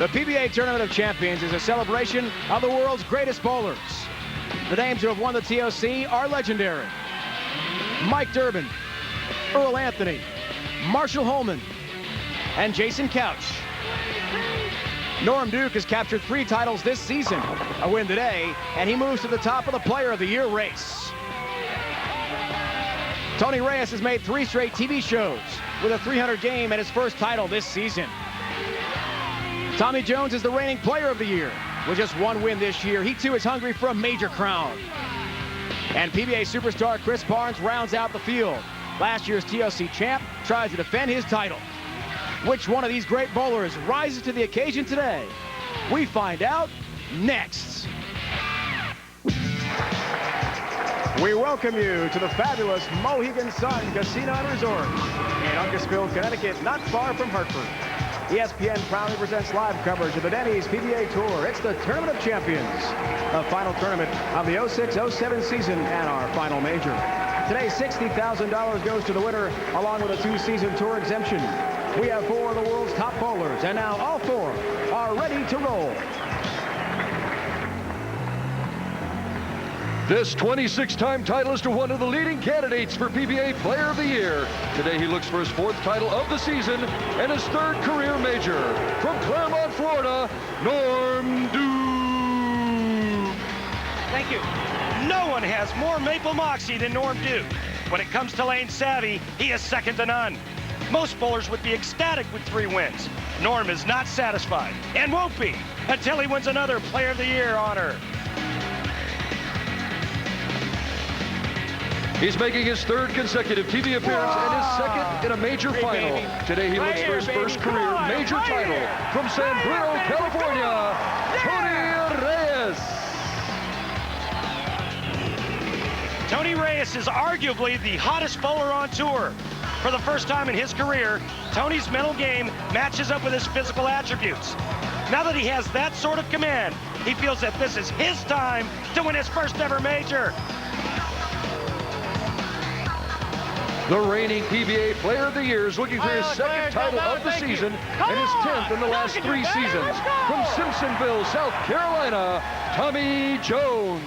The PBA Tournament of Champions is a celebration of the world's greatest bowlers. The names who have won the TOC are legendary. Mike Durbin, Earl Anthony, Marshall Holman, and Jason Couch. Norm Duke has captured 3 titles this season, a win today, and he moves to the top of the Player of the Year race. Tony Reyes has made 3 straight TV shows with a 300 game and his first title this season. Tommy Jones is the reigning Player of the Year. With just 1 win this year, he too is hungry for a major crown. And PBA superstar Chris Barnes rounds out the field. Last year's TOC champ tries to defend his title. Which one of these great bowlers rises to the occasion today? We find out next. We welcome you to the fabulous Mohegan Sun Casino and Resort in Uncasville, Connecticut, not far from Hartford. ESPN proudly presents live coverage of the Denny's PBA Tour. It's the Tournament of Champions, the final tournament of the 06-07 season and our final major. Today, $60,000 goes to the winner, along with a 2-season tour exemption. We have 4 of the world's top bowlers, and now all 4 are ready to roll. This 26-time titleist is one of the leading candidates for PBA Player of the Year. Today he looks for his 4th title of the season and his 3rd career major. From Claremont, Florida, Norm Duke. Thank you. No one has more maple moxie than Norm Duke. When it comes to lane savvy, he is second to none. Most bowlers would be ecstatic with 3 wins. Norm is not satisfied and won't be until he wins another Player of the Year honor. He's making his 3rd consecutive TV appearance and his 2nd in a major final. Today he looks for his first career major title from San Bruno, California, Tony Reyes. Tony Reyes is arguably the hottest bowler on tour. For the first time in his career, Tony's mental game matches up with his physical attributes. Now that he has that sort of command, he feels that this is his time to win his first ever major. The reigning PBA Player of the Year is looking for his 2nd title of the season and his 10th in the last 3 seasons. From Simpsonville, South Carolina, Tommy Jones.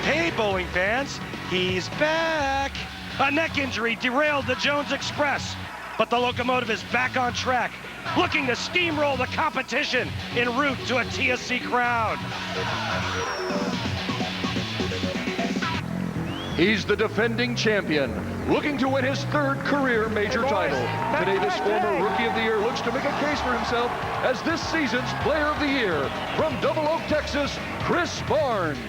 Hey, bowling fans, he's back. A neck injury derailed the Jones Express, but the locomotive is back on track, looking to steamroll the competition en route to a TSC crown. He's the defending champion, looking to win his 3rd career major title. Today, this former Rookie of the Year looks to make a case for himself as this season's Player of the Year. From Double Oak, Texas, Chris Barnes.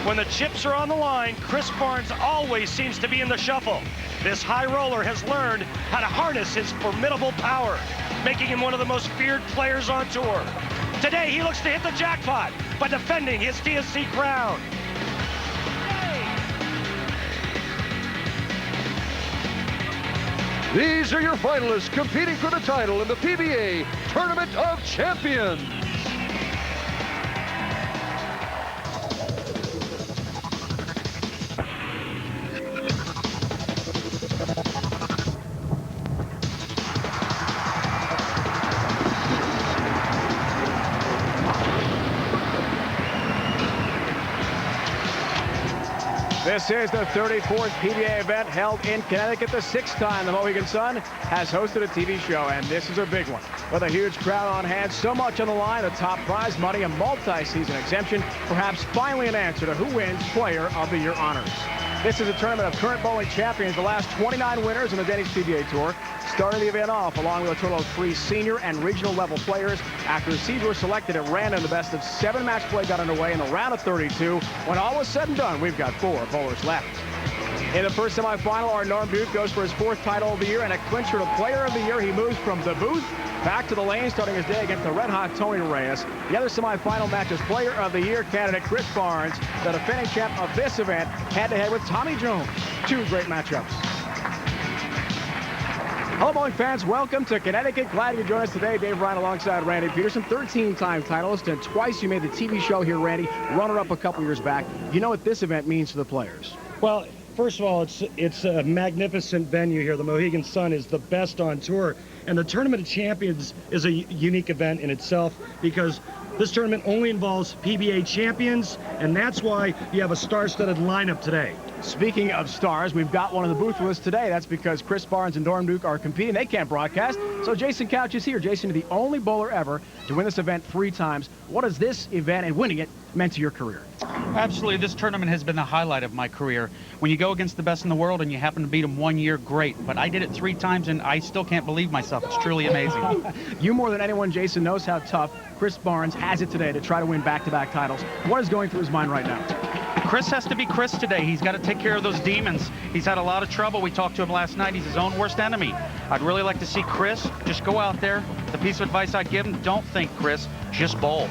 When the chips are on the line, Chris Barnes always seems to be in the shuffle. This high roller has learned how to harness his formidable power, making him one of the most feared players on tour. Today, he looks to hit the jackpot by defending his TSC crown. These are your finalists competing for the title in the PBA Tournament of Champions. This is the 34th PBA event held in Connecticut, the 6th time the Mohegan Sun has hosted a TV show, and this is a big one. With a huge crowd on hand, so much on the line, a top prize money, a multi-season exemption, perhaps finally an answer to who wins Player of the Year honors. This is a tournament of current bowling champions, the last 29 winners in the Denny's PBA Tour, starting the event off along with a total of 3 senior and regional level players. After seeds were selected at random, the best of 7 match play got underway in the round of 32. When all was said and done, we've got 4 bowlers left. In the first semifinal, our Norm Duke goes for his 4th title of the year and a clincher to Player of the Year. He moves from the booth back to the lane, starting his day against the red-hot Tony Reyes. The other semifinal match is Player of the Year candidate Chris Barnes, the defending champ of this event, head-to-head with Tommy Jones. 2 great matchups. Hello, bowling fans. Welcome to Connecticut. Glad you could join us today. Dave Ryan alongside Randy Peterson, 13-time titleist, and twice you made the TV show here, Randy. Runner-up a couple years back. You know what this event means to the players? Well, first of all, it's a magnificent venue here. The Mohegan Sun is the best on tour. And the Tournament of Champions is a unique event in itself because this tournament only involves PBA champions, and that's why you have a star-studded lineup today. Speaking of stars, we've got one in the booth with us today. That's because Chris Barnes and Norm Duke are competing. They can't broadcast, so Jason Couch is here. Jason, you're the only bowler ever to win this event 3 times. What has this event and winning it meant to your career? Absolutely. This tournament has been the highlight of my career. When you go against the best in the world and you happen to beat them 1 year, great. But I did it 3 times, and I still can't believe myself. It's truly amazing. You more than anyone, Jason, knows how tough Chris Barnes has it today to try to win back-to-back titles. What is going through his mind right now? Chris has to be Chris today. He's got to take care of those demons. He's had a lot of trouble. We talked to him last night. He's his own worst enemy. I'd really like to see Chris just go out there. The piece of advice I'd give him, don't think, Chris. Just bowl.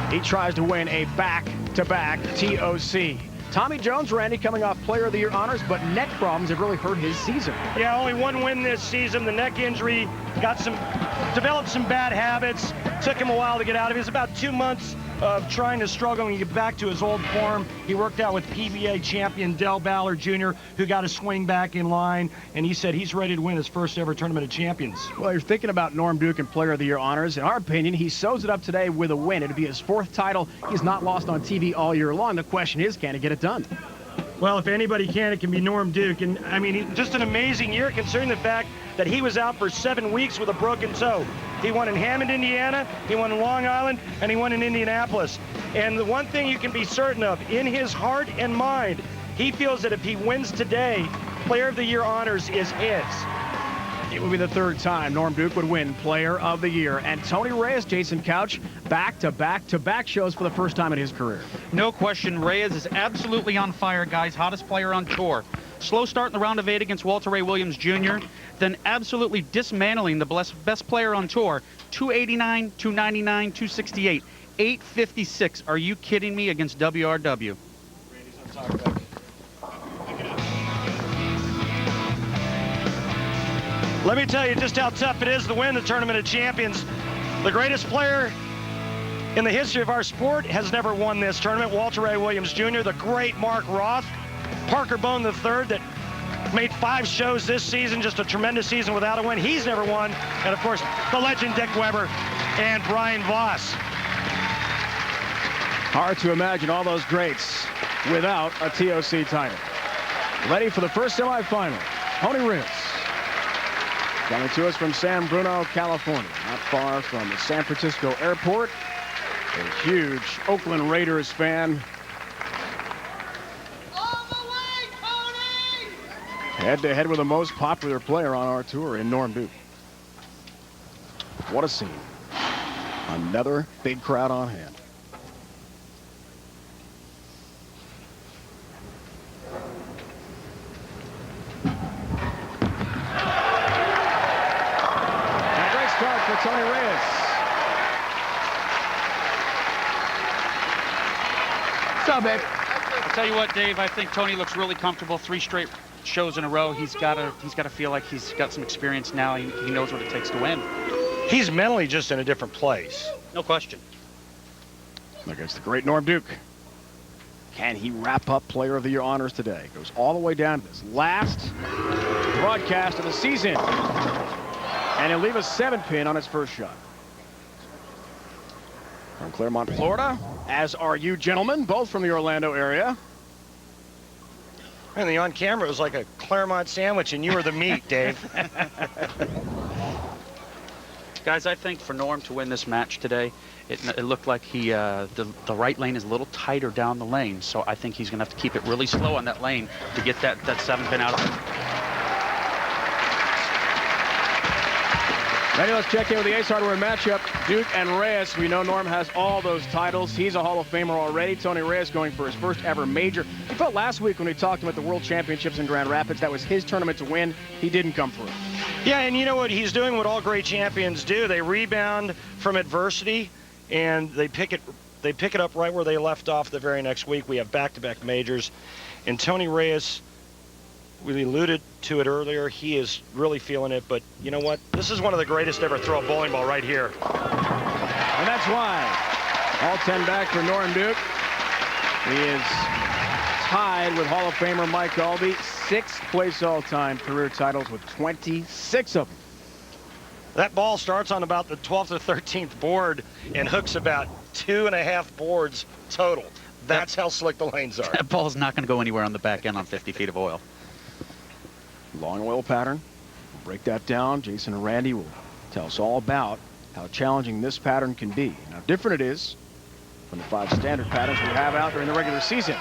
He tries to win a back-to-back TOC. Tommy Jones, Randy, coming off Player of the Year honors, but neck problems have really hurt his season. Yeah, only 1 win this season. The neck injury developed some bad habits. Took him a while to get out of it. It was about 2 months of trying to struggle and get back to his old form. He worked out with PBA champion Del Ballard Jr., who got his swing back in line, and he said he's ready to win his first ever Tournament of Champions. Well, you're thinking about Norm Duke and Player of the Year honors. In our opinion, he sews it up today with a win. It'll be his 4th title. He's not lost on TV all year long. The question is, can he get it done? Well, if anybody can, it can be Norm Duke. And, I mean, just an amazing year considering the fact that he was out for 7 weeks with a broken toe. He won in Hammond, Indiana, he won in Long Island, and he won in Indianapolis. And the one thing you can be certain of, in his heart and mind, he feels that if he wins today, Player of the Year honors is his. It would be the 3rd time Norm Duke would win Player of the Year. And Tony Reyes, Jason Couch, back-to-back-to-back shows for the first time in his career. No question, Reyes is absolutely on fire, guys. Hottest player on tour. Slow start in the round of 8 against Walter Ray Williams Jr., then absolutely dismantling the best player on tour. 289, 299, 268, 856. Are you kidding me, against WRW? Let me tell you just how tough it is to win the Tournament of Champions. The greatest player in the history of our sport has never won this tournament, Walter Ray Williams Jr., the great Mark Roth, Parker Bone III, that made 5 shows this season, just a tremendous season without a win. He's never won. And, of course, the legend Dick Weber and Brian Voss. Hard to imagine all those greats without a TOC title. Ready for the first semifinal, Tony Reyes. Coming to us from San Bruno, California, not far from the San Francisco airport. A huge Oakland Raiders fan. Head-to-head with the most popular player on our tour in Norm Duke. What a scene. Another big crowd on hand. And a great start for Tony Reyes. What's up, babe? I'll tell you what, Dave, I think Tony looks really comfortable. 3 straight shows in a row. He's got to feel like he's got some experience now. He knows what it takes to win. He's mentally just in a different place. No question. Against the great Norm Duke. Can he wrap up Player of the Year honors today? Goes all the way down to this last broadcast of the season. And he'll leave a 7-pin on his first shot. From Claremont, Florida, as are you gentlemen, both from the Orlando area. And on camera, it was like a Claremont sandwich, and you were the meat, Dave. Guys, I think for Norm to win this match today, it looked like the right lane is a little tighter down the lane, so I think he's going to have to keep it really slow on that lane to get that 7-pin out of it. Ready, let's check in with the Ace Hardware matchup. Duke and Reyes. We know Norm has all those titles. He's a Hall of Famer already. Tony Reyes going for his first ever major. He felt last week when we talked to him at the World Championships in Grand Rapids, that was his tournament to win. He didn't come through. Yeah, and you know what he's doing, what all great champions do. They rebound from adversity, and they pick it up right where they left off the very next week. We have back-to-back majors. And Tony Reyes, we alluded to it earlier, he is really feeling it, but you know what? This is one of the greatest to ever throw a bowling ball right here. And that's why all 10 back for Norm Duke. He is tied with Hall of Famer Mike Albee. 6th place all-time career titles with 26 of them. That ball starts on about the 12th or 13th board and hooks about 2.5 boards total. That's how slick the lanes are. That ball's not going to go anywhere on the back end on 50 feet of oil. Long oil pattern. We'll break that down. Jason and Randy will tell us all about how challenging this pattern can be and how different it is from the 5 standard patterns we have out during the regular season.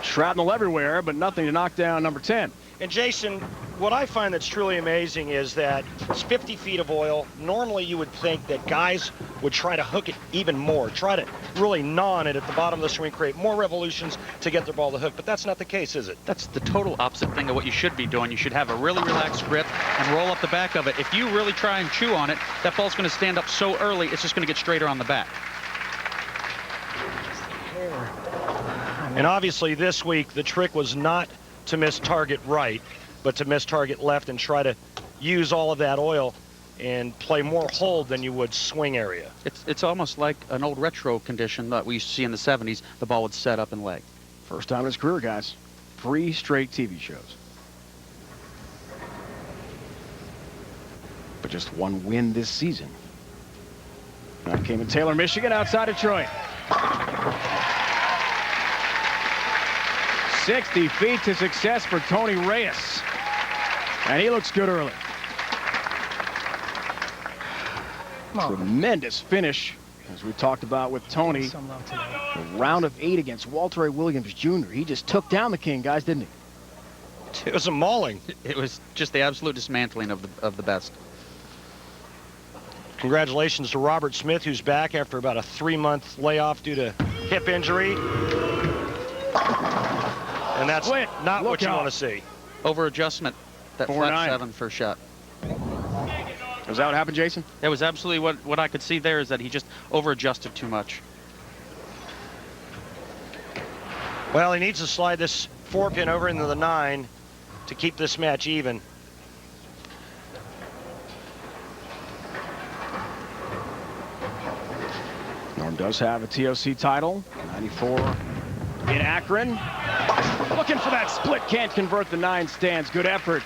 Shrapnel everywhere, but nothing to knock down number 10. And Jason, what I find that's truly amazing is that it's 50 feet of oil. Normally you would think that guys would try to hook it even more, try to really gnaw on it at the bottom of the swing, create more revolutions to get their ball to hook, but that's not the case, is it? That's the total opposite thing of what you should be doing. You should have a really relaxed grip and roll up the back of it. If you really try and chew on it, that ball's going to stand up so early, it's just going to get straighter on the back. And obviously this week, the trick was not to miss target right, but to miss target left and try to use all of that oil and play more hold than you would swing area. It's almost like an old retro condition that we used to see in the 70s. The ball would set up and lay. First time in his career, guys. 3 straight TV shows. But just 1 win this season. That came in Taylor, Michigan, outside Detroit. 60 feet to success for Tony Reyes. And he looks good early. Tremendous finish, as we talked about with Tony. The round of 8 against Walter Ray Williams Jr. He just took down the king, guys, didn't he? It was a mauling. It was just the absolute dismantling of the best. Congratulations to Robert Smith, who's back after about a 3-month layoff due to hip injury. And that's not what you want to see. Over adjustment, that 4-9. flat 7 first shot. Was that what happened, Jason? That was absolutely what I could see there, is that he just over adjusted too much. Well, he needs to slide this 4-pin over into the 9 to keep this match even. Norm does have a TOC title, 94 in Akron. Looking for that split, can't convert the 9 stands. Good effort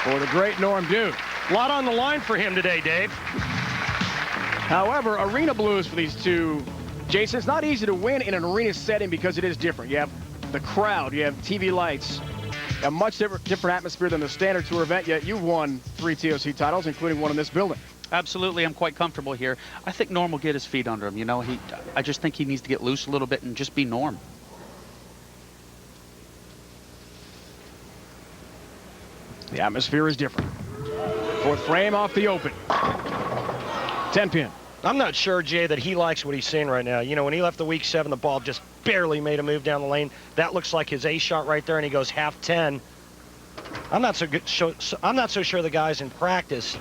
for the great Norm Duke. A lot on the line for him today, Dave. However, arena blues for these two. Jason, it's not easy to win in an arena setting because it is different. You have the crowd, you have TV lights, a much different atmosphere than the standard tour event, yet you've won 3 TOC titles, including one in this building. Absolutely, I'm quite comfortable here. I think Norm will get his feet under him. You know, I just think he needs to get loose a little bit and just be Norm. The atmosphere is different. 4th frame off the open. 10-pin. I'm not sure, Jay, that he likes what he's seeing right now. You know, when he left the week 7, the ball just barely made a move down the lane. That looks like his ace shot right there, and he goes half 10. I'm not so sure the guys in practice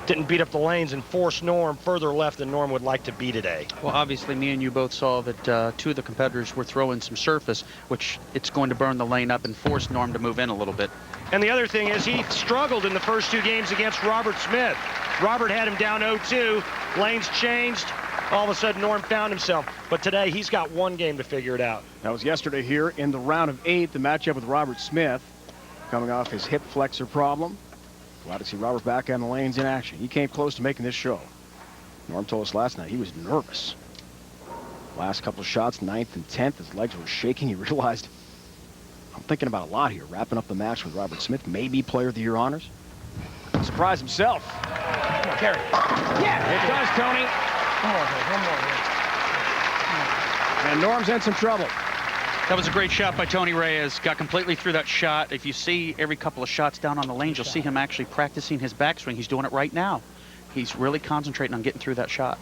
didn't beat up the lanes and force Norm further left than Norm would like to be today. Well, obviously, me and you both saw that 2 of the competitors were throwing some surface, which it's going to burn the lane up and force Norm to move in a little bit. And the other thing is he struggled in the first 2 games against Robert Smith. Robert had him down 0-2. Lanes changed. All of a sudden, Norm found himself. But today, he's got 1 game to figure it out. That was yesterday here in the round of 8, the matchup with Robert Smith, coming off his hip flexor problem. Glad to see Robert back on the lanes in action. He came close to making this show. Norm told us last night he was nervous. Last couple of shots, 9th and 10th, his legs were shaking. He realized, I'm thinking about a lot here. Wrapping up the match with Robert Smith, maybe Player of the Year honors. Surprised himself. Come on, carry. Yeah, it does, Tony. One more. And Norm's in some trouble. That was a great shot by Tony Reyes. Got completely through that shot. If you see every couple of shots down on the lanes, you'll see him actually practicing his backswing. He's doing it right now. He's really concentrating on getting through that shot.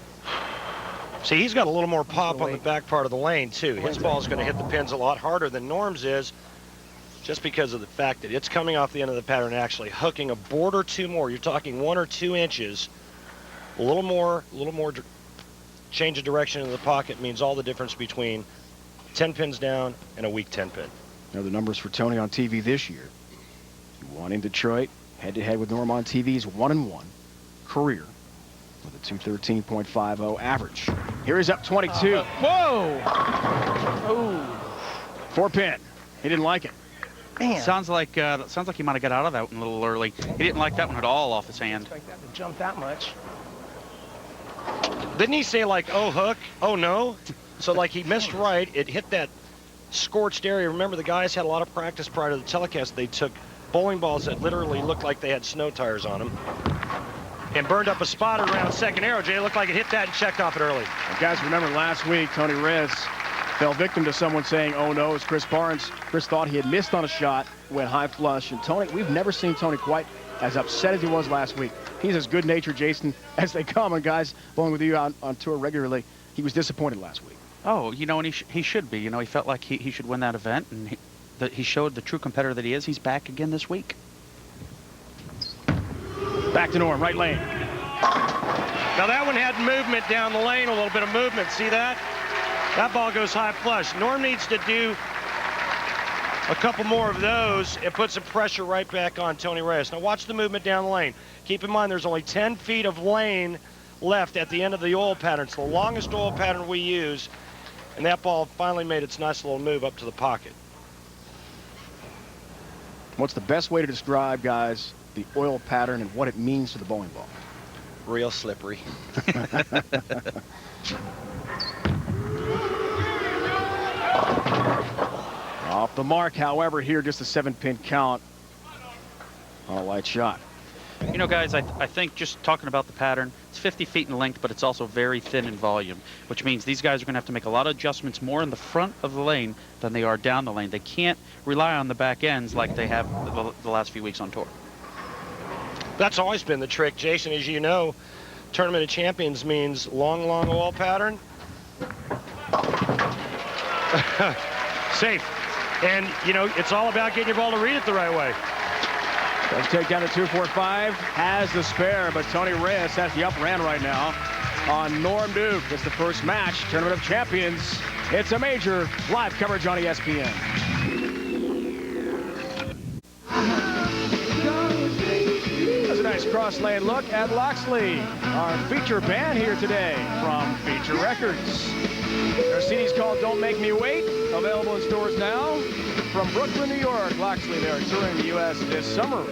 See, he's got a little more pop on the back part of the lane, too. His ball is going to hit the pins a lot harder than Norm's is, just because of the fact that it's coming off the end of the pattern and actually hooking a board or 2 more. You're talking 1 or 2 inches. A little more change of direction in the pocket means all the difference between 10 pins down and a weak 10 pin. Now the numbers for Tony on TV this year. He won in Detroit, head-to-head with Norm on TV's 1-1 career with a 213.50 average. Here he's up 22. Whoa! Oh. 4-pin. He didn't like it. Man. Sounds like he might have got out of that one a little early. He didn't like that one at all off his hand. Expect that to jump that much. Didn't he say like, oh, hook, oh, no? So like he missed right. It hit that scorched area. Remember, the guys had a lot of practice prior to the telecast. They took bowling balls that literally looked like they had snow tires on them and burned up a spot around second arrow. Jay, it looked like it hit that and checked off it early. And guys, remember last week, Tony Reyes fell victim to someone saying, oh, no, it's Chris Barnes. Chris thought he had missed on a shot, went high flush. And Tony, we've never seen Tony quite as upset as he was last week. He's as good-natured, Jason, as they come. And guys, bowling with you on tour regularly, he was disappointed last week. Oh, you know, and he should be. You know, he felt like he should win that event, and he showed the true competitor that he is. He's back again this week. Back to Norm, right lane. Now that one had movement down the lane, a little bit of movement. See that? That ball goes high flush. Norm needs to do a couple more of those and put some pressure right back on Tony Reyes. Now watch the movement down the lane. Keep in mind there's only 10 feet of lane left at the end of the oil pattern. It's the longest oil pattern we use, and that ball finally made its nice little move up to the pocket. What's the best way to describe, guys, the oil pattern and what it means to the bowling ball? Real slippery. Off the mark, however, here just a 7-pin count on a light shot. You know, guys, I think just talking about the pattern, it's 50 feet in length, but it's also very thin in volume, which means these guys are going to have to make a lot of adjustments more in the front of the lane than they are down the lane. They can't rely on the back ends like they have the last few weeks on tour. That's always been the trick, Jason. As you know, Tournament of Champions means long oil pattern. Safe. And, you know, it's all about getting your ball to read it the right way. Does take down to 245, has the spare, but Tony Reyes has the upper hand right now on Norm Duke. It's the first match, Tournament of Champions. It's a major. Live coverage on ESPN. That's a nice cross-lane look at Loxley, our feature band here today from Feature Records. Their CD's called Don't Make Me Wait, available in stores now. From Brooklyn, New York, Loxley, they are touring the U.S. this summer.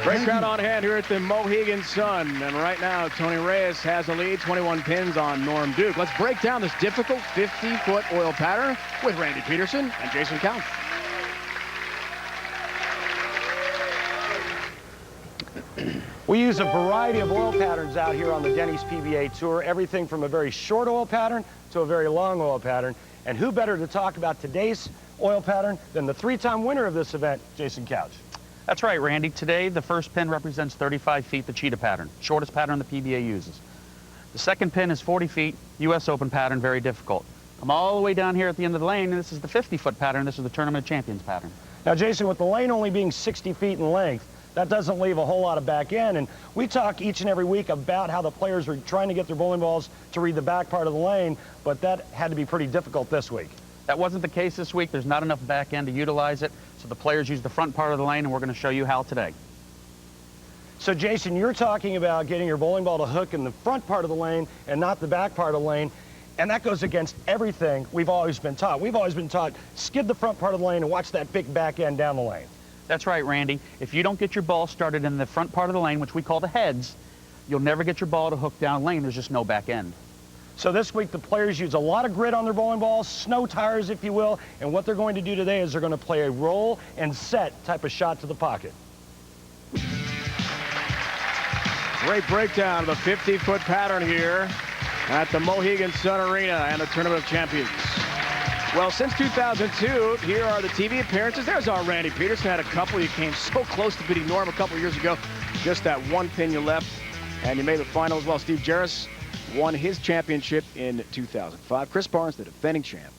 Great crowd on hand here at the Mohegan Sun. And right now, Tony Reyes has a lead, 21 pins on Norm Duke. Let's break down this difficult 50-foot oil pattern with Randy Peterson and Jason Couch. We use a variety of oil patterns out here on the Denny's PBA Tour, everything from a very short oil pattern to a very long oil pattern. And who better to talk about today's oil pattern than the 3-time winner of this event, Jason Couch. That's right, Randy. Today, the first pin represents 35 feet, the cheetah pattern, shortest pattern the PBA uses. The second pin is 40 feet, U.S. Open pattern, very difficult. Come all the way down here at the end of the lane, and this is the 50-foot pattern. This is the Tournament of Champions pattern. Now, Jason, with the lane only being 60 feet in length, that doesn't leave a whole lot of back end. And we talk each and every week about how the players are trying to get their bowling balls to read the back part of the lane, but that had to be pretty difficult this week. That wasn't the case this week. There's not enough back end to utilize it, so the players use the front part of the lane, and we're going to show you how today. So, Jason, you're talking about getting your bowling ball to hook in the front part of the lane and not the back part of the lane, and that goes against everything we've always been taught. We've always been taught, skid the front part of the lane and watch that big back end down the lane. That's right, Randy. If you don't get your ball started in the front part of the lane, which we call the heads, you'll never get your ball to hook down lane. There's just no back end. So this week, the players use a lot of grit on their bowling balls, snow tires, if you will, and what they're going to do today is they're going to play a roll and set type of shot to the pocket. Great breakdown of the 50-foot pattern here at the Mohegan Sun Arena and the Tournament of Champions. Well, since 2002, here are the TV appearances. There's our Randy Peterson. Had a couple. You came so close to beating Norm a couple years ago. Just that one pin you left, and you made the final as well. Steve Jarris won his championship in 2005. Chris Barnes, the defending champ.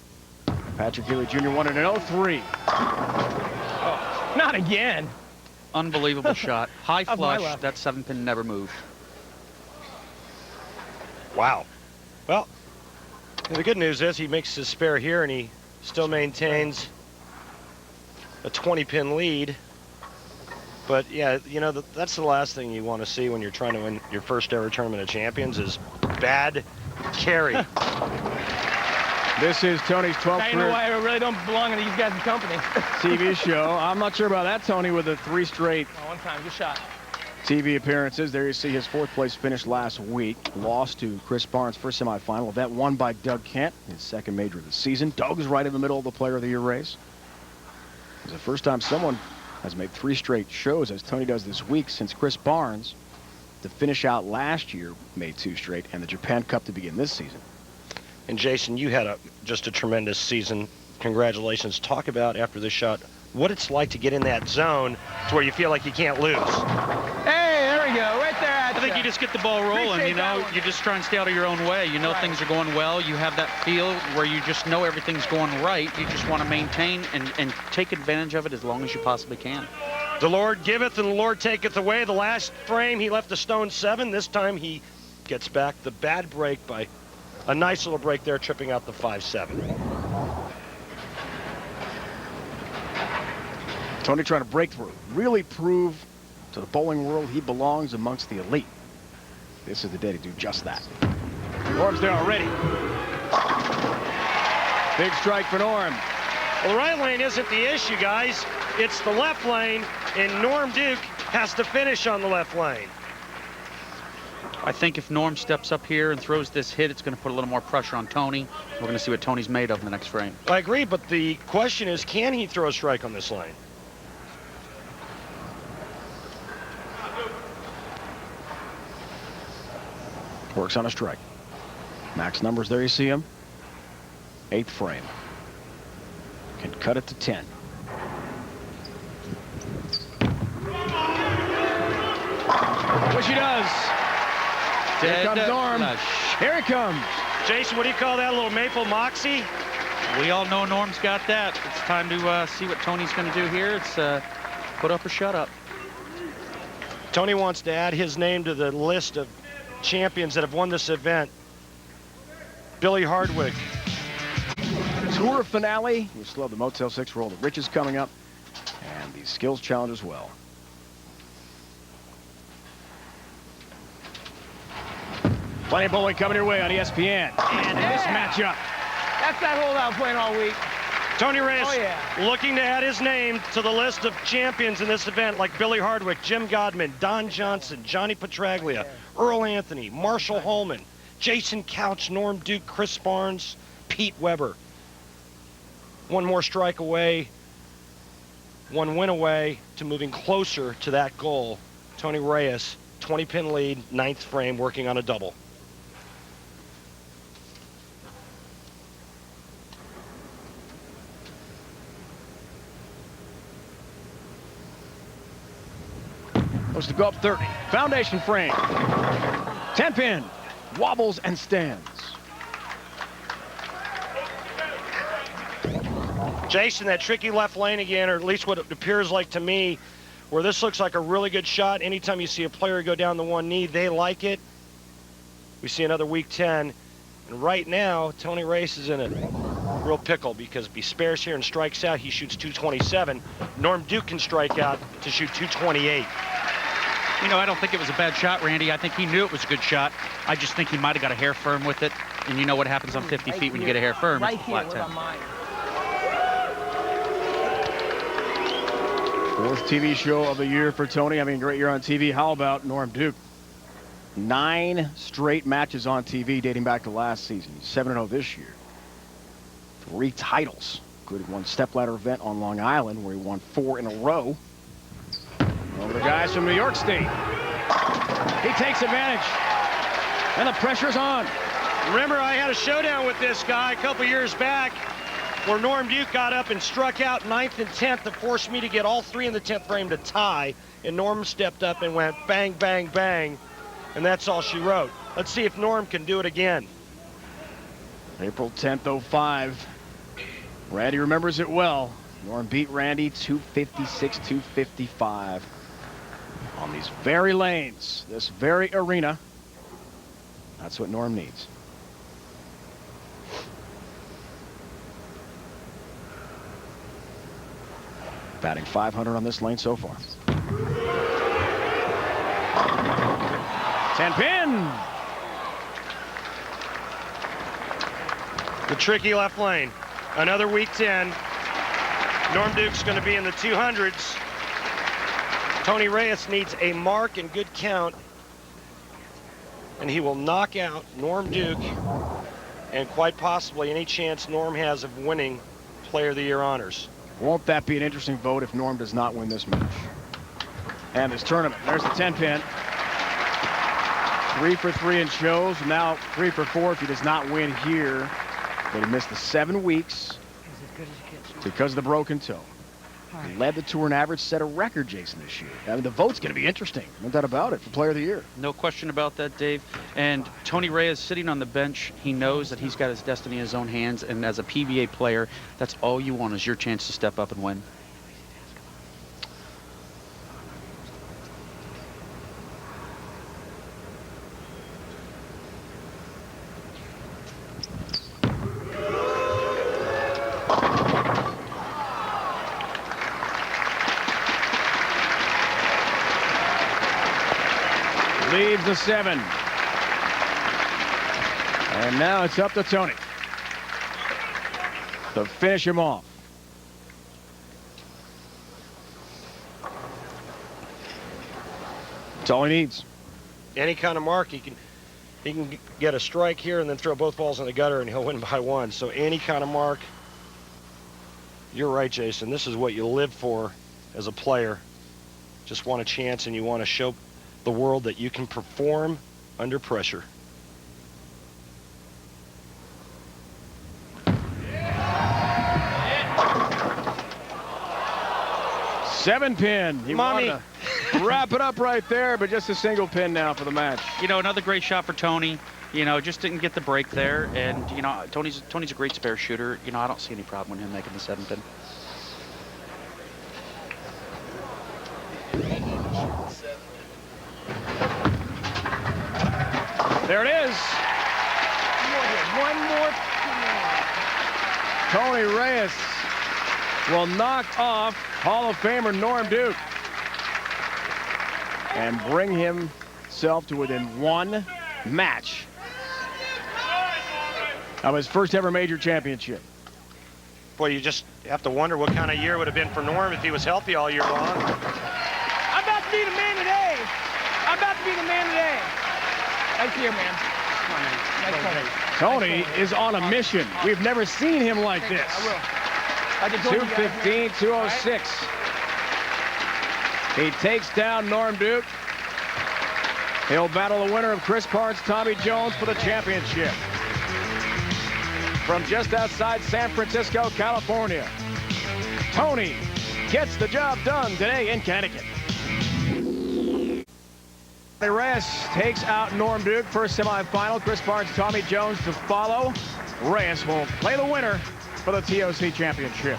Patrick Healy Jr. won it in 03. Oh, not again. Unbelievable shot. High flush. That 7-pin never moved. Wow. Well, the good news is he makes his spare here, and he still maintains a 20-pin lead. But yeah, you know, that's the last thing you want to see when you're trying to win your first ever Tournament of Champions is bad carry. This is Tony's 12th Now you know why I really don't belong in these guys' company. TV show. I'm not sure about that, Tony, with the 3 straight One time, good shot. TV appearances. There you see his 4th place finish last week. Lost to Chris Barnes' first semifinal event, won by Doug Kent, his 2nd major of the season. Doug's right in the middle of the Player of the Year race. It's the first time someone has made 3 straight shows, as Tony does this week, since Chris Barnes, to finish out last year, made 2 straight, and the Japan Cup to begin this season. And Jason, you had just a tremendous season. Congratulations. Talk about, after this shot, what it's like to get in that zone to where you feel like you can't lose. Hey, there we go, right there. I think you just get the ball rolling, Appreciate you know, that one. you just try and stay out of your own way. You know things are going well. You have that feel where you just know everything's going right. You just want to maintain and take advantage of it as long as you possibly can. The Lord giveth and the Lord taketh away. The last frame, he left a stone 7. This time he gets back the bad break by a nice little break there, tripping out the 5-7. Tony trying to break through, really prove to the bowling world he belongs amongst the elite. This is the day to do just that. Norm's there already. Big strike for Norm. Well, the right lane isn't the issue, guys. It's the left lane, and Norm Duke has to finish on the left lane. I think if Norm steps up here and throws this hit, it's going to put a little more pressure on Tony. We're going to see what Tony's made of in the next frame. I agree, but the question is, can he throw a strike on this lane? Works on a strike. Max numbers, there you see him. 8th frame. Can cut it to 10. Which he does. Here comes Norm. Here he comes. Jason, what do you call that, a little maple moxie? We all know Norm's got that. It's time to see what Tony's going to do here. It's put up or shut up. Tony wants to add his name to the list of champions that have won this event. Billy Hardwick. Tour finale. We still have the Motel 6 Roll of Riches coming up. And the Skills Challenge as well. Plenty of bowling coming your way on ESPN. And in this matchup. That's that hole I was playing all week. Tony Reyes Oh, looking to add his name to the list of champions in this event, like Billy Hardwick, Jim Godman, Don Johnson, Johnny Petraglia, Earl Anthony, Marshall Holman, Jason Couch, Norm Duke, Chris Barnes, Pete Weber. One more strike away, one win away to moving closer to that goal. Tony Reyes, 20-pin lead, 9th frame, working on a double. Supposed to go up 30. Foundation frame. 10-pin. Wobbles and stands. Jason, that tricky left lane again, or at least what it appears like to me, where this looks like a really good shot. Anytime you see a player go down the one knee, they like it. We see another week 10. And right now, Tony Reyes is in a real pickle because if he spares here and strikes out, he shoots 227. Norm Duke can strike out to shoot 228. You know, I don't think it was a bad shot, Randy. I think he knew it was a good shot. I just think he might have got a hair firm with it. And you know what happens on 50 feet when you get a hair firm? Right It's a here, flat what 10. about mine? 4th TV show of the year for Tony. Having a great year on TV. How about Norm Duke? 9 straight matches on TV dating back to last season. 7-0 this year. 3 titles. Including one stepladder event on Long Island where he won 4 in a row. Over the guys from New York State. He takes advantage. And the pressure's on. Remember, I had a showdown with this guy a couple years back where Norm Duke got up and struck out 9th and 10th that forced me to get all 3 in the 10th frame to tie. And Norm stepped up and went bang, bang, bang. And that's all she wrote. Let's see if Norm can do it again. April 10th, 05. Randy remembers it well. Norm beat Randy 256-255 on these very lanes, this very arena. That's what Norm needs. Batting .500 on this lane so far. 10-pin. The tricky left lane. Another week 10. Norm Duke's going to be in the 200s. Tony Reyes needs a mark and good count, and he will knock out Norm Duke and quite possibly any chance Norm has of winning Player of the Year honors. Won't that be an interesting vote if Norm does not win this match? And this tournament. There's the 10-pin. 3 for 3 in shows. Now 3 for 4 if he does not win here. But he missed the 7 weeks because of the broken toe. He led the tour in average, set a record, Jason, this year. I mean, the vote's going to be interesting. No doubt about it for Player of the Year. No question about that, Dave. And Tony Reyes sitting on the bench, he knows that he's got his destiny in his own hands. And as a PBA player, that's all you want is your chance to step up and win. Leaves the 7. And now it's up to Tony to finish him off. That's all he needs. Any kind of mark, he can get a strike here and then throw both balls in the gutter and he'll win by 1. So any kind of mark. You're right, Jason. This is what you live for as a player. Just want a chance and you want to show the world that you can perform under pressure. Seven pin. He wanted to wrap it up right there, but just a single pin now for the match. You know, another great shot for Tony. You know, just didn't get the break there. And, you know, Tony's a great spare shooter. You know, I don't see any problem with him making the 7 pin. There it is. One more. Tony Reyes will knock off Hall of Famer Norm Duke and bring himself to within 1 match of his first ever major championship. Boy, you just have to wonder what kind of year it would have been for Norm if he was healthy all year long. I'm about to be the man today. I'm about to be the man today. Nice here, man. Come on, man. Nice play. Tony is on a mission. We've never seen him like this. I will. I just told you guys. 215, 206. He takes down Norm Duke. He'll battle the winner of Chris Parnes, Tommy Jones for the championship. From just outside San Francisco, California, Tony gets the job done today in Connecticut. Reyes takes out Norm Duke, first semifinal. Chris Parnes, Tommy Jones to follow. Reyes will play the winner for the TOC championship.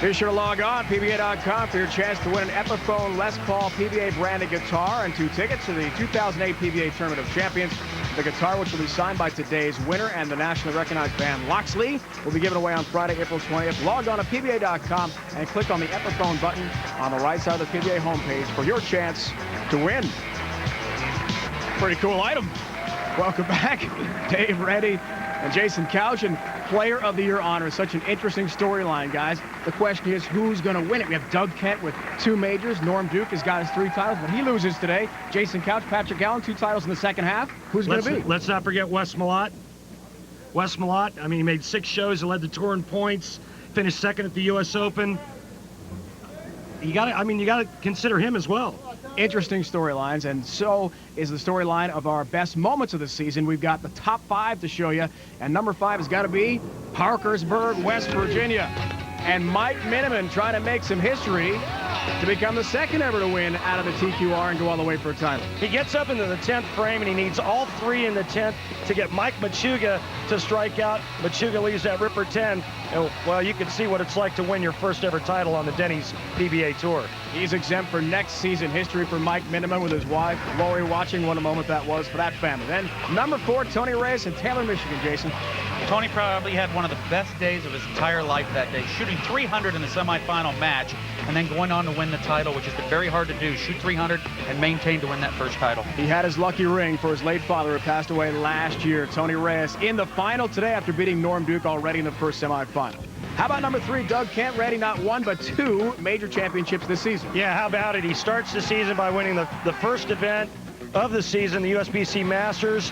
Be sure to log on PBA.com for your chance to win an Epiphone Les Paul PBA branded guitar and 2 tickets to the 2008 PBA Tournament of Champions. The guitar, which will be signed by today's winner and the nationally recognized band Loxley, will be given away on Friday, April 20th. Log on to PBA.com and click on the Epiphone button on the right side of the PBA homepage for your chance to win. Pretty cool item. Welcome back, Dave Reddy and Jason Couch, and Player of the Year honor is such an interesting storyline, guys. The question is, who's going to win it? We have Doug Kent with 2 majors. Norm Duke has got his 3 titles, but he loses today. Jason Couch, Patrick Allen, 2 titles in the second half. Who's going to be? Let's not forget Wes Malott. Wes Malott, I mean, he made 6 shows, he led the tour in points, finished second at the U.S. Open. You got to consider him as well. Interesting storylines, and so is the storyline of our best moments of the season. We've got the top 5 to show you, and number 5 has got to be Parkersburg, West Virginia. And Mike Miniman trying to make some history to become the second ever to win out of the TQR and go all the way for a title. He gets up into the 10th frame, and he needs all 3 in the 10th to get Mike Machuga to strike out. Machuga leaves that ripper 10. And, well, you can see what it's like to win your first ever title on the Denny's PBA Tour. He's exempt for next season. History for Mike Miniman with his wife, Lori, watching. What a moment that was for that family. Then number 4, Tony Reyes in Taylor, Michigan. Jason. Tony probably had one of the best days of his entire life that day, shooting 300 in the semifinal match. and then going on to win the title, which has been very hard to do. Shoot 300 and maintain to win that first title. He had his lucky ring for his late father who passed away last year. Tony Reyes in the final today after beating Norm Duke already in the first semifinal. How about number 3, Doug Kent, ready not 1 but 2 major championships this season? Yeah, how about it? He starts the season by winning the first event of the season, the USBC Masters.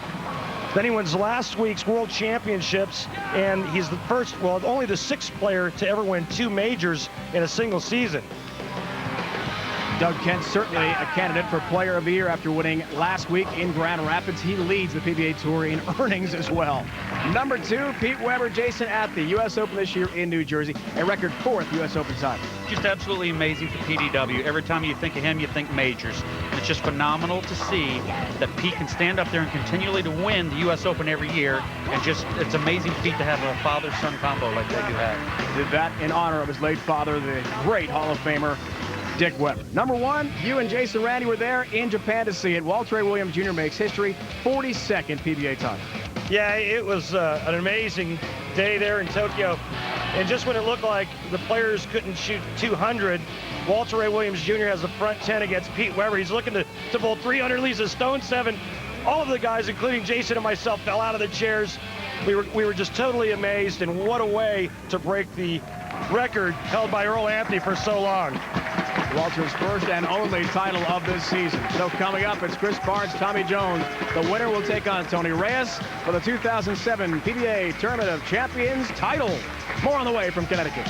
Then he wins last week's World Championships, and he's the first, well, only the 6th player to ever win 2 majors in a single season. Doug Kent certainly a candidate for Player of the Year after winning last week in Grand Rapids. He leads the PBA Tour in earnings as well. Number 2, Pete Weber, Jason at the U.S. Open this year in New Jersey, a record 4th U.S. Open title. Just absolutely amazing for PDW. Every time you think of him, you think majors. And it's just phenomenal to see that Pete can stand up there and continually to win the U.S. Open every year. And just, it's amazing feat to have a father-son combo like that you have. Did that in honor of his late father, the great Hall of Famer, Dick Weber. Number 1, you and Jason Randy were there in Japan to see it. Walter Ray Williams Jr. makes history, 42nd PBA title. Yeah, it was an amazing day there in Tokyo. And just when it looked like the players couldn't shoot 200, Walter Ray Williams Jr. has the front 10 against Pete Weber. He's looking to bowl 300, leaves a stone 7. All of the guys, including Jason and myself, fell out of the chairs. We were just totally amazed, and what a way to break the record held by Earl Anthony for so long. Walter's first and only title of this season. So coming up, it's Chris Barnes, Tommy Jones. The winner will take on Tony Reyes for the 2007 PBA Tournament of Champions title. More on the way from Connecticut.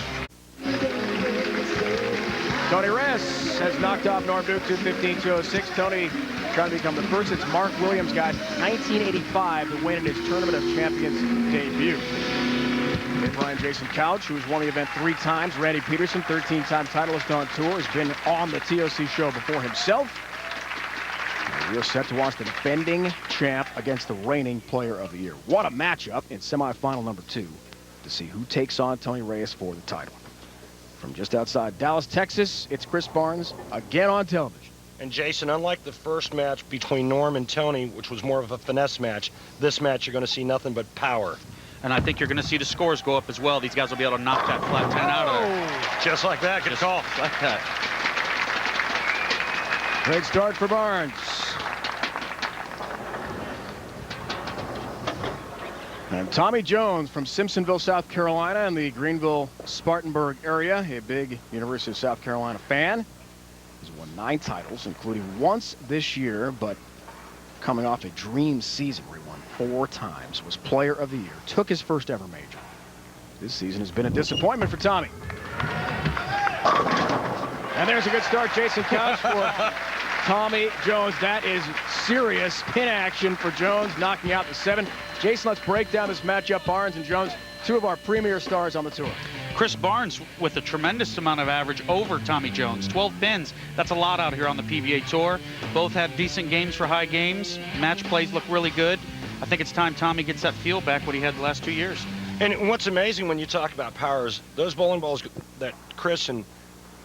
Tony Reyes has knocked off Norm Duke 215-206. Tony trying to become the first since Mark Williams got 1985 to win in his Tournament of Champions debut. Brian Jason Couch, who's won the event 3 times. Randy Peterson, 13-time titleist on tour, has been on the TOC show before himself. We're set to watch the defending champ against the reigning Player of the Year. What a matchup in semifinal number 2 to see who takes on Tony Reyes for the title. From just outside Dallas, Texas, it's Chris Barnes again on television. And Jason, unlike the first match between Norm and Tony, which was more of a finesse match, this match you're going to see nothing but power. And I think you're going to see the scores go up as well. These guys will be able to knock that flat 10 out of there. Just like that. Good call. Like that. Great start for Barnes. And Tommy Jones from Simpsonville, South Carolina, in the Greenville-Spartanburg area, a big University of South Carolina fan. He's won 9 titles, including once this year, but coming off a dream season where he won 4 times, was Player of the Year, took his first ever major. This season has been a disappointment for Tommy. And there's a good start, Jason Couch, for Tommy Jones. That is serious pin action for Jones, knocking out the 7. Jason, let's break down this matchup. Barnes and Jones, 2 of our premier stars on the tour. Chris Barnes with a tremendous amount of average over Tommy Jones. 12 pins. That's a lot out here on the PBA Tour. Both have decent games for high games. Match plays look really good. I think it's time Tommy gets that feel back what he had the last 2 years. And what's amazing when you talk about powers, those bowling balls that Chris and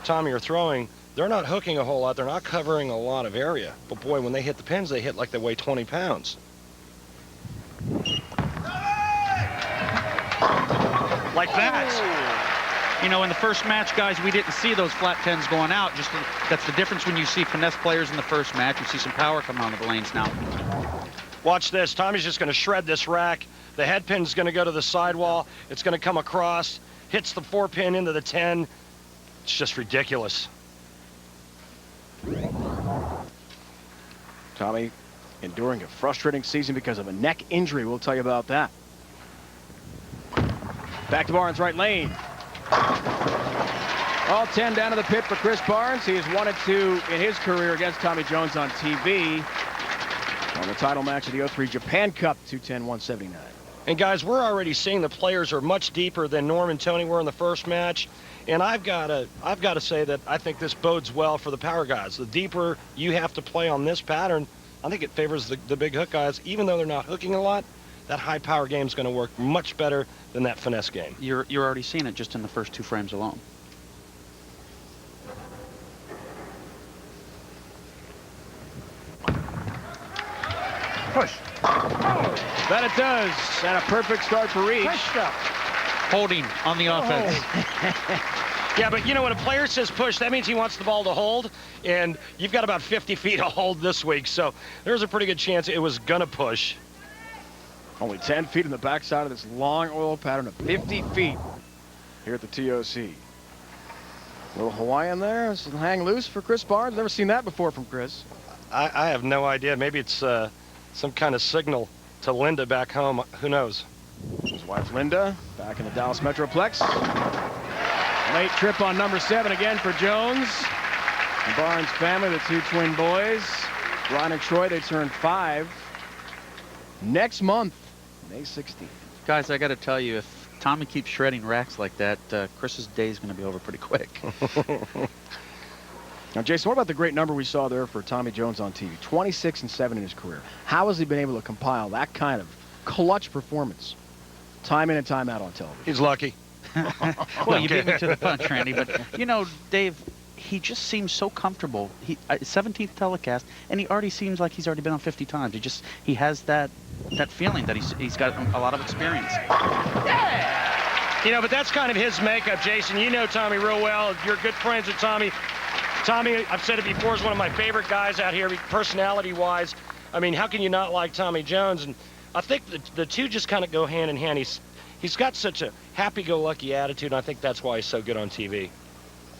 Tommy are throwing, they're not hooking a whole lot. They're not covering a lot of area. But boy, when they hit the pins, they hit like they weigh 20 pounds. Like that. You know, in the first match, guys, we didn't see those flat 10s going out. That's the difference when you see finesse players in the first match. You see some power coming onto the lanes now. Watch this. Tommy's just going to shred this rack. The head pin's going to go to the sidewall. It's going to come across, hits the 4-pin into the 10. It's just ridiculous. Tommy enduring a frustrating season because of a neck injury. We'll tell you about that. Back to Barnes, right lane. All 10 down to the pit for Chris Barnes. He has 1 and 2 in his career against Tommy Jones on TV. On the title match of the 03 Japan Cup, 210-179. And guys, we're already seeing the players are much deeper than Norm and Tony were in the first match. And I've got to say that I think this bodes well for the power guys. The deeper you have to play on this pattern, I think it favors the big hook guys. Even though they're not hooking a lot, that high power game is going to work much better than that finesse game. You're already seeing it just in the first 2 frames alone. Push. That it does. And a perfect start for Reyes. Nice stuff. Holding on the offense. Yeah, but you know, when a player says push, that means he wants the ball to hold, and you've got about 50 feet of hold this week, so there's a pretty good chance it was going to push. Only 10 feet in the backside of this long oil pattern of 50 feet here at the TOC. Little Hawaiian there, some hang loose for Chris Barnes. Never seen that before from Chris. I have no idea. Maybe it's some kind of signal to Linda back home. Who knows? His wife Linda back in the Dallas Metroplex. Late trip on number 7 again for Jones. The Barnes family, the 2 twin boys. Ron and Troy, they turn 5 next month, May 16th. Guys, I got to tell you, if Tommy keeps shredding racks like that, Chris's day is going to be over pretty quick. Now, Jason, what about the great number we saw there for Tommy Jones on TV? 26-7 in his career. How has he been able to compile that kind of clutch performance time in and time out on television? He's lucky. Well, you beat me to the punch, Randy. But, you know, Dave, he just seems so comfortable. 17th telecast, and he already seems like he's already been on 50 times. He has that feeling that he's got a lot of experience. Yeah! You know, but that's kind of his makeup, Jason. You know Tommy real well. You're good friends with Tommy. Tommy, I've said it before, is one of my favorite guys out here, personality-wise. I mean, how can you not like Tommy Jones? And I think the two just kind of go hand in hand. He's got such a happy-go-lucky attitude, and I think that's why he's so good on TV.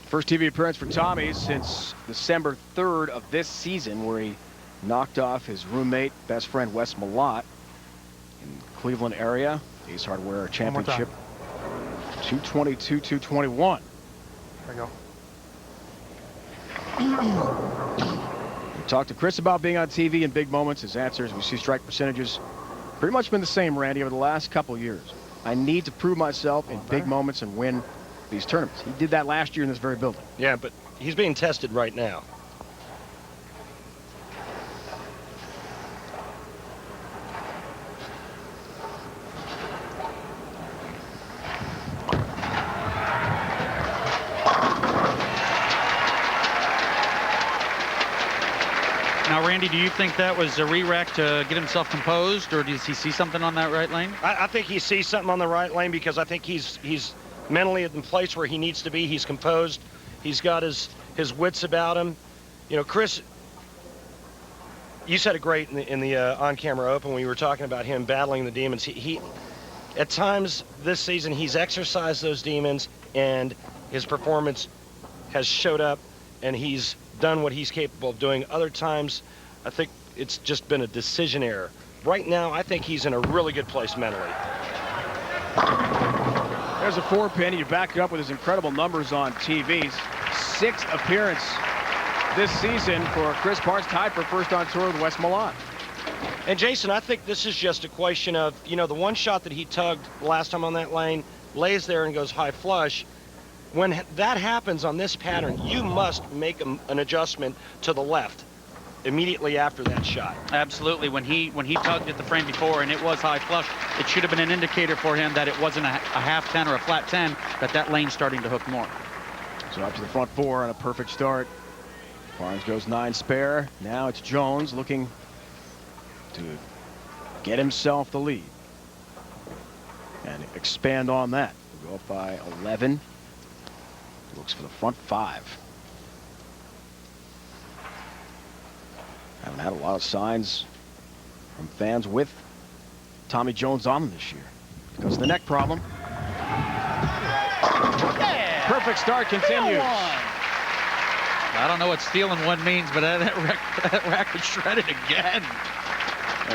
First TV appearance for Tommy since December 3rd of this season, where he knocked off his roommate, best friend Wes Malott in Cleveland area. Ace Hardware Championship. 222-221. There you go. We talked to Chris about being on TV in big moments. His answers, we see strike percentages pretty much been the same, Randy, over the last couple years. I need to prove myself in big moments and win these tournaments. He did that last year in this very building. Yeah, but he's being tested right now. Now, Randy, do you think that was a re-rack to get himself composed, or does he see something on that right lane? I think he sees something on the right lane because I think he's mentally in the place where he needs to be. He's composed. He's got his wits about him. You know, Chris, you said it great in the on-camera open when you were talking about him battling the demons. He at times this season, he's exercised those demons, and his performance has showed up, and he's done what he's capable of doing. Other times, I think it's just been a decision error. Right now, I think he's in a really good place mentally. There's a 4-pin. You back it up with his incredible numbers on TVs. 6th appearance this season for Chris Barnes, tied for first on tour with Wes Malott. And Jason, I think this is just a question of, you know, the one shot that he tugged last time on that lane, lays there and goes high flush. When that happens on this pattern, you must make an adjustment to the left immediately after that shot. Absolutely. When he tugged at the frame before and it was high flush, it should have been an indicator for him that it wasn't a half 10 or a flat 10, that lane's starting to hook more. So up to the front 4 on a perfect start. Barnes goes 9 spare. Now it's Jones looking to get himself the lead and expand on that. We'll go up by 11. Looks for the front 5. Haven't had a lot of signs from fans with Tommy Jones on them this year because of the neck problem. Yeah. Perfect start continues. I don't know what stealing one means, but that rack was shredded again.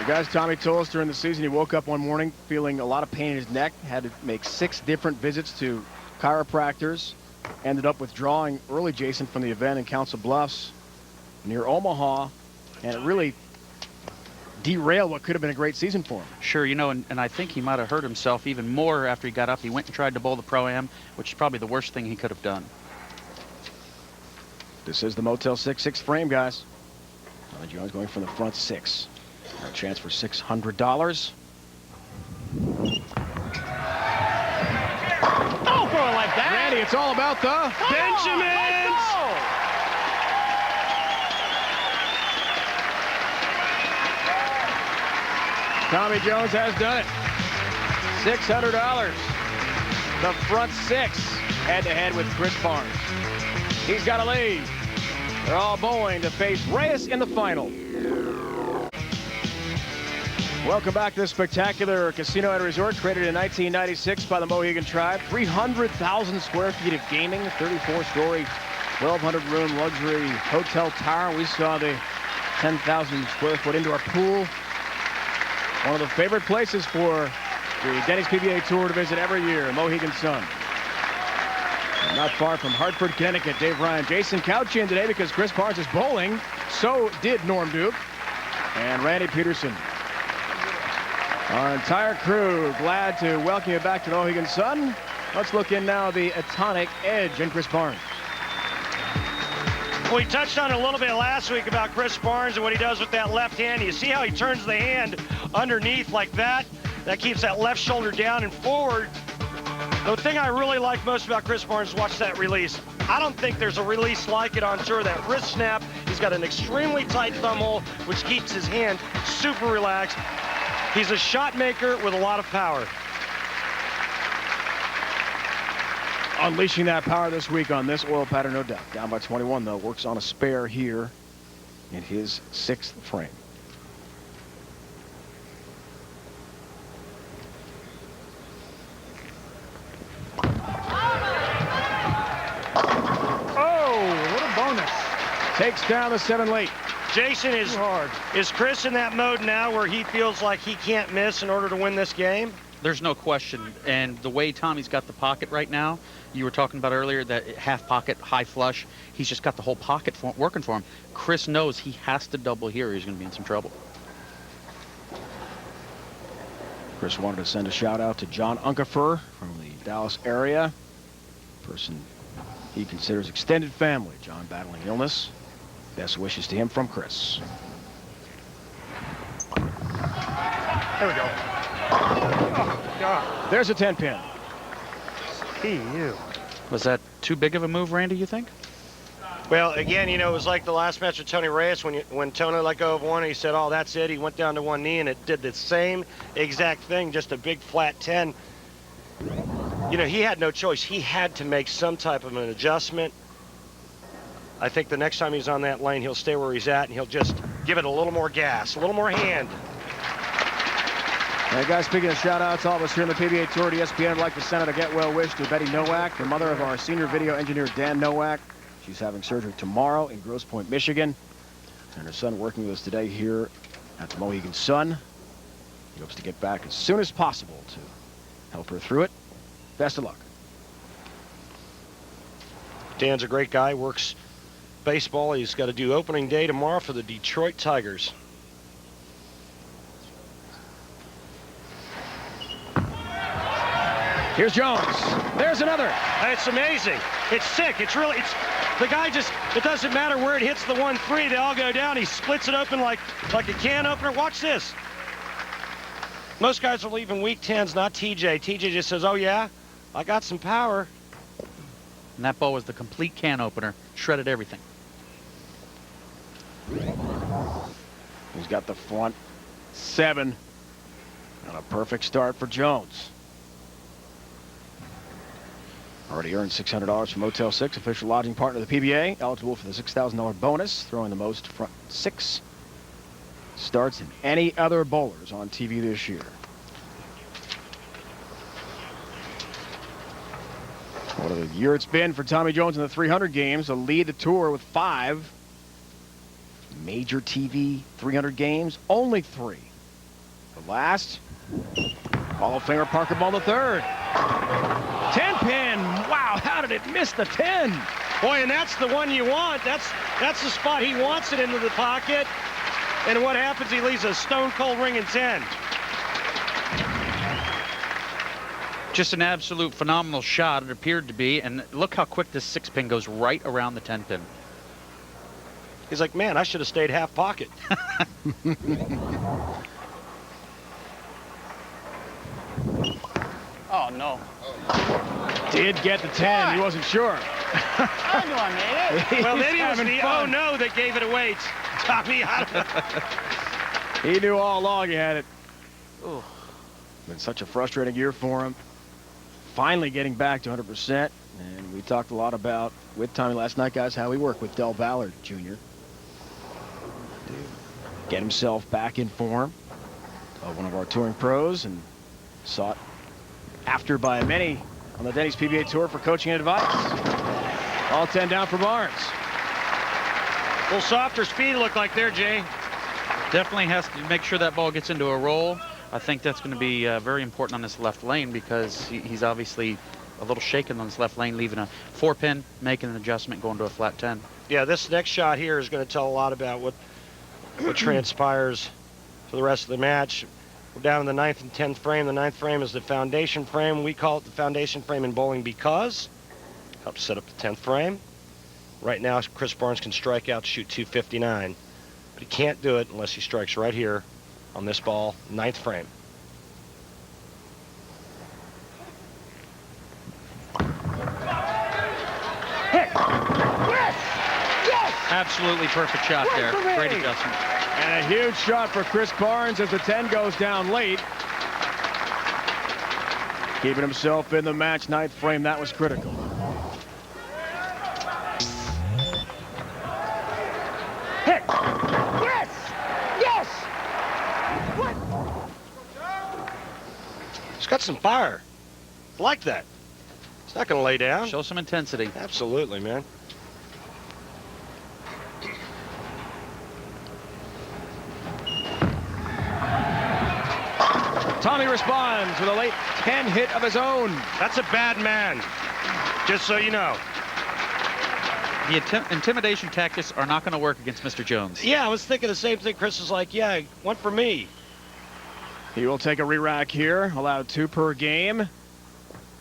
Guys, Tommy told us during the season he woke up one morning feeling a lot of pain in his neck, had to make 6 different visits to chiropractors. Ended up withdrawing early, Jason, from the event in Council Bluffs near Omaha, and it really derailed what could have been a great season for him. Sure, you know, and I think he might have hurt himself even more after he got up. He went and tried to bowl the Pro-Am, which is probably the worst thing he could have done. This is the Motel 6 frame, guys. Tommy Jones going from the front 6. A chance for $600. Like that. Randy, it's all about the Benjamins! Tommy Jones has done it. $600. the front six, head-to-head with Chris Barnes. He's got a lead. They're all bowling to face Reyes in the final. Welcome back to this spectacular casino and resort created in 1996 by the Mohegan Tribe. 300,000 square feet of gaming, 34-story, 1,200-room luxury hotel tower. We saw the 10,000 square foot indoor pool. One of the favorite places for the Denny's PBA Tour to visit every year, Mohegan Sun. And not far from Hartford, Connecticut, Dave Ryan. Jason Couch in today because Chris Barnes is bowling. So did Norm Duke and Randy Peterson. Our entire crew glad to welcome you back to the Mohegan Sun. Let's look in now the Atonic Edge and Chris Barnes. We touched on it a little bit last week about Chris Barnes and what he does with that left hand. You see how he turns the hand underneath like that? That keeps that left shoulder down and forward. The thing I really like most about Chris Barnes is watch that release. I don't think there's a release like it on tour. That wrist snap, he's got an extremely tight thumb hole, which keeps his hand super relaxed. He's a shot maker with a lot of power. Unleashing that power this week on this oil pattern, no doubt. Down by 21, though. Works on a spare here in his 6th frame. Oh, what a bonus. Takes down the 7 late. Jason, is Chris in that mode now where he feels like he can't miss in order to win this game? There's no question. And the way Tommy's got the pocket right now, you were talking about earlier, that half pocket, high flush, he's just got the whole pocket working for him. Chris knows he has to double here or he's going to be in some trouble. Chris wanted to send a shout out to John Uncasville from the Dallas area. Person he considers extended family. John battling illness. Best wishes to him from Chris. There we go. Oh, God. There's a 10-pin. Ew. Was that too big of a move, Randy, you think? Well, again, you know, it was like the last match with Tony Reyes when Tony let go of one, he said, oh, that's it. He went down to one knee, and it did the same exact thing, just a big flat 10. You know, he had no choice. He had to make some type of an adjustment. I think the next time he's on that lane, he'll stay where he's at, and he'll just give it a little more gas, a little more hand. Hey guys, speaking of shout-outs, all of us here on the PBA Tour at ESPN would like to send out a get-well wish to Betty Nowak, the mother of our senior video engineer, Dan Nowak. She's having surgery tomorrow in Grosse Pointe, Michigan. And her son working with us today here at the Mohegan Sun. He hopes to get back as soon as possible to help her through it. Best of luck. Dan's a great guy, works baseball. He's got to do opening day tomorrow for the Detroit Tigers. Here's Jones. There's another. It's amazing. It's sick. It's the guy just, it doesn't matter where it hits the 1-3, they all go down. He splits it open like a can opener. Watch this. Most guys are leaving weak 10s, not TJ. TJ just says, oh yeah, I got some power. And that ball was the complete can opener, shredded everything. He's got the front 7 and a perfect start for Jones. Already earned $600 from Motel 6, official lodging partner of the PBA. Eligible for the $6,000 bonus, throwing the most front 6 starts than any other bowlers on TV this year. What a year it's been for Tommy Jones in the 300 games. A lead the tour with 5 major TV 300 games, only 3. The last, Hall of Famer Parker Ball III. 10-pin. Wow, how did it miss the 10? Boy, and that's the one you want. That's the spot he wants it into the pocket. And what happens? He leaves a stone-cold ringing 10. Just an absolute phenomenal shot, it appeared to be. And look how quick this 6-pin goes right around the 10-pin. He's like, man, I should have stayed half pocket. Oh, no. Did get the 10. He wasn't sure. I knew I made it. Well, then he was having the fun. oh no that gave it away. Tommy, He knew all along he had it. Ooh. Been such a frustrating year for him. finally getting back to 100%. And we talked a lot about with Tommy last night, guys, how he worked with Del Ballard Jr. to get himself back in form. One of our touring pros, and sought after by many on the Denny's PBA Tour for coaching and advice. All 10 down for Barnes. A little softer speed look like there, Jay. Definitely has to make sure that ball gets into a roll. I think that's going to be very important on this left lane, because he's obviously a little shaken on this left lane, leaving a 4-pin, making an adjustment, going to a flat 10. Yeah, this next shot here is going to tell a lot about what transpires for the rest of the match. We're down in the 9th and 10th frame. The 9th frame is the foundation frame. We call it the foundation frame in bowling because it helps set up the 10th frame. Right now, Chris Barnes can strike out to shoot 259, but he can't do it unless he strikes right here on this ball, 9th frame. Absolutely perfect shot there. Great adjustment. And a huge shot for Chris Barnes as the 10 goes down late. Keeping himself in the match, 9th frame. That was critical. Hit. Yes. Yes. What? He's got some fire. I like that. He's not going to lay down. Show some intensity. Absolutely, man. Tommy responds with a late 10 hit of his own. That's a bad man, just so you know. The intimidation tactics are not going to work against Mr. Jones. Yeah, I was thinking the same thing. Chris is like, yeah, one for me. He will take a re-rack here, allowed 2 per game.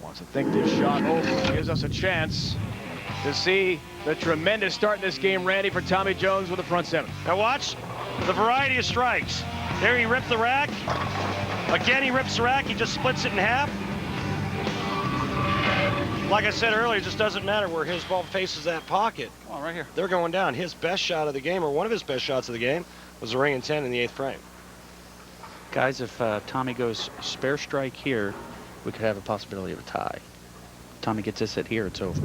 Wants to think this shot over, gives us a chance to see the tremendous start in this game, Randy, for Tommy Jones with the front 7. Now watch the variety of strikes. There he ripped the rack. Again, he rips the rack. He just splits it in half. Like I said earlier, it just doesn't matter where his ball faces that pocket. Come on, right here. They're going down. His best shot of the game, or one of his best shots of the game, was a ring and 10 in the 8th frame. Guys, if Tommy goes spare strike here, we could have a possibility of a tie. Tommy gets this hit here, it's over. No,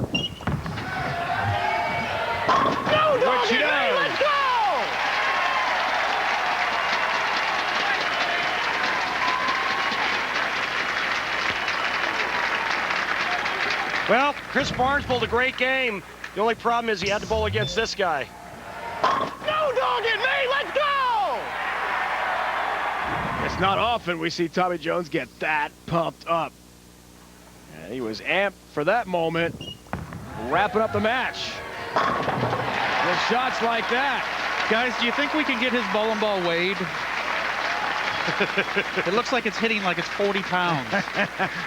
doggy, man, let's go! Well, Chris Barnes bowled a great game. The only problem is he had to bowl against this guy. No, doggy, man, let's go! It's not often we see Tommy Jones get that pumped up. And he was amped for that moment, wrapping up the match. With shots like that. Guys, do you think we can get his bowling ball weighed? It looks like it's hitting like it's 40 pounds.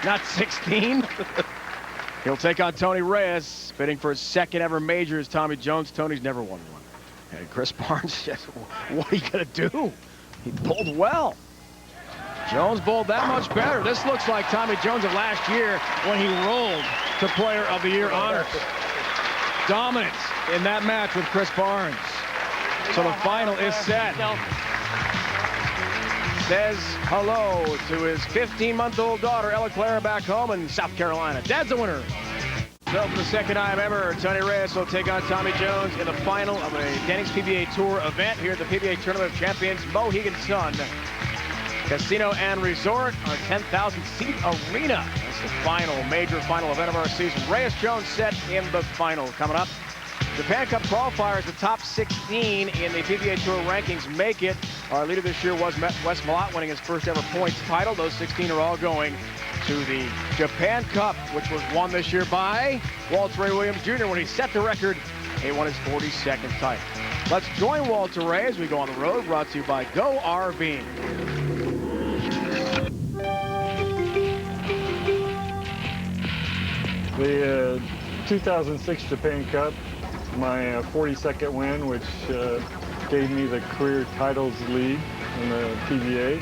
Not 16. He'll take on Tony Reyes, bidding for his 2nd ever major as Tommy Jones. Tony's never won one. And Chris Barnes, just, what are you going to do? He bowled well. Jones bowled that much better. This looks like Tommy Jones of last year when he rolled to Player of the Year honors. Dominance in that match with Chris Barnes. So the final is set. Says hello to his 15-month-old daughter, Ella Clara, back home in South Carolina. Dad's the winner. So for the 2nd time ever, Tony Reyes will take on Tommy Jones in the final of a Denny's PBA Tour event here at the PBA Tournament of Champions, Mohegan Sun Casino and Resort, our 10,000-seat arena. That's the final, major final event of our season. Reyes Jones set in the final. Coming up, Japan Cup qualifiers, the top 16 in the PBA Tour rankings make it. Our leader this year was Wes Malott, winning his 1st ever points title. Those 16 are all going to the Japan Cup, which was won this year by Walter Ray Williams Jr. When he set the record, he won his 42nd title. Let's join Walter Ray as we go on the road, brought to you by Go RV. The 2006 Japan Cup, my 42nd win, which gave me the career titles lead in the PBA.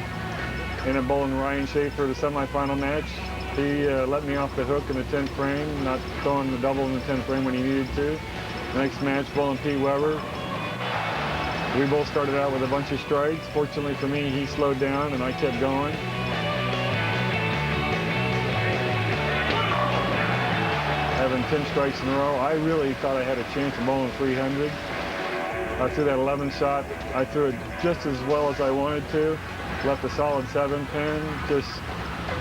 Ended up bowling Ryan Schaefer the semifinal match. He let me off the hook in the 10th frame, not throwing the double in the 10th frame when he needed to. Next match, bowling Pete Weber. We both started out with a bunch of strikes. Fortunately for me, he slowed down and I kept going. 10 strikes in a row. I really thought I had a chance of bowling 300. I threw that 11 shot. I threw it just as well as I wanted to. Left a solid 7 pin. Just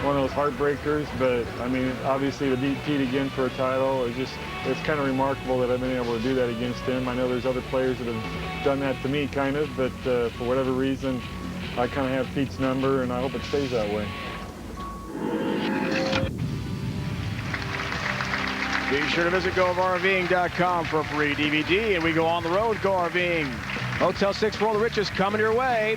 one of those heartbreakers. But I mean, obviously to beat Pete again for a title is just, it's kind of remarkable that I've been able to do that against him. I know there's other players that have done that to me kind of, but for whatever reason, I kind of have Pete's number, and I hope it stays that way. Be sure to visit GoRVing.com for a free DVD, and we go on the road. Go RVing. Motel 6 Roll the Riches coming your way.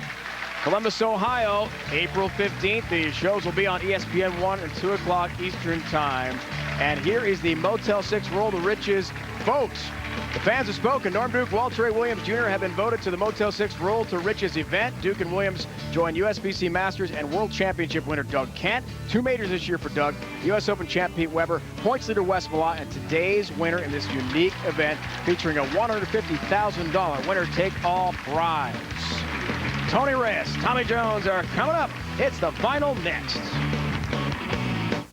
Columbus, Ohio, April 15th. The shows will be on ESPN 1 and 2 o'clock Eastern Time. And here is the Motel 6 Roll the Riches. Folks, the fans have spoken. Norm Duke, Walter Ray Williams Jr. have been voted to the Motel 6 Roll to Riches event. Duke and Williams join USBC Masters and World Championship winner Doug Kent. 2 majors this year for Doug. US Open champ Pete Weber, points leader Wes Millat, and today's winner in this unique event featuring a $150,000 winner-take-all prize. Tony Reyes, Tommy Jones are coming up. It's the final next.